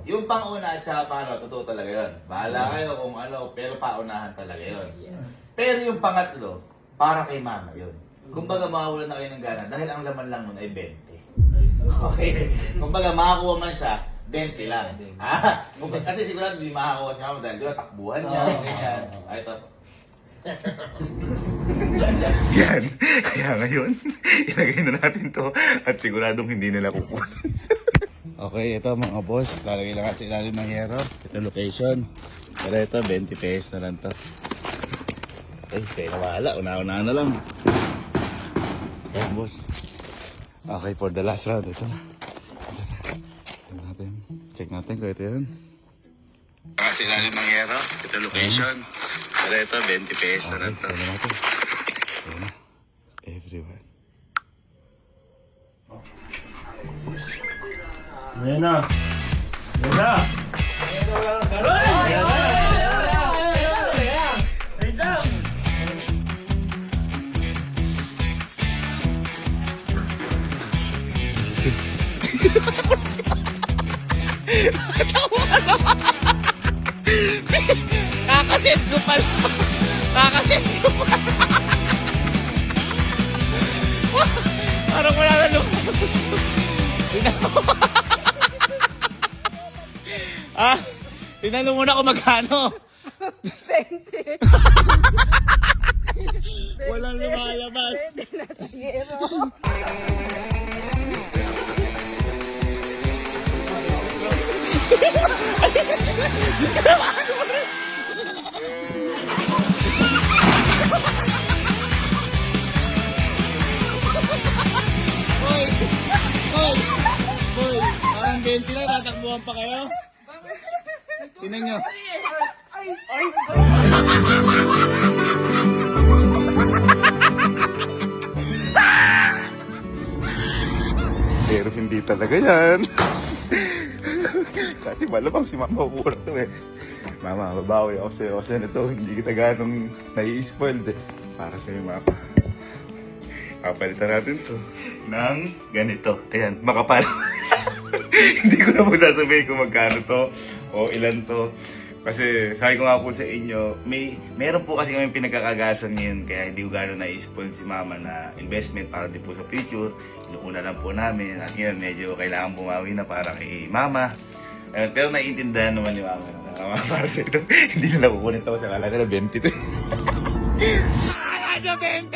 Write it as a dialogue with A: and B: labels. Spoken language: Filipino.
A: Yung pang-una at saka pang totoo talaga yun. Bahala kayo kung ano, pero paunahan talaga yun. Pero yung pangatlo, para kay mama yun. Kumbaga makawalan na kayo ng gana dahil ang laman lang nun ay 20. Okay? Kumbaga makakuha man siya, 20 lang. Ha? Kasi sigurado hindi makakuha si mama dahil di ba takbuhan niya. Ganyan. Ito.
B: Yan. Kaya ngayon, ilagay na natin to at siguradong hindi nila kukunin. Okay, ito mga boss. Lalagay lang sa ilalim ng hero. Ito location. Pero ito, 20 pesos na lang to. Ay, kayo na wala. Una-una na lang. Ayan, boss. Okay, for the last round. Ito na. Check natin kung ito yun. Sa ilalim ng hero. Ito location. Pero ito, 20 pesos na lang to. Ito natin. Ito na. Everyone.
C: Ayan na. Ayan na. Wait lang.
B: Kakaset ko pala. Kakaset ko pala. Parang wala na lumabas. Tinanong muna ko magkano.
D: 20.
B: Walang lumalabas.
D: 20 na sa hero.
B: Hoy! Hoy! Hoy! Parang 20 na, tatakbuhan pa kayo? Tingnan nyo. Pero hindi talaga yan. Kasi malamang si Mama ukura to eh. Mama, babawi ako sa'yo kasi nito, hindi kita ganong nai-spoiled eh. Para sa'yo, Mama. Kapalitan natin to ng ganito. Ayan, makapal. Hindi ko na po sasabihin kung magkano to o ilan to. Kasi sabi ko nga po sa inyo, meron po kasi kami pinagkakagasan ngayon kaya hindi ko gano'n na-spoil si Mama na investment para din po sa future. Inuuna lang po namin at ngayon medyo kailangan bumawi na para kay Mama. Pero naiintindihan naman ni Mama na para sa ito, hindi na kukunin ito sa kalaga na 20 to. Ano 20?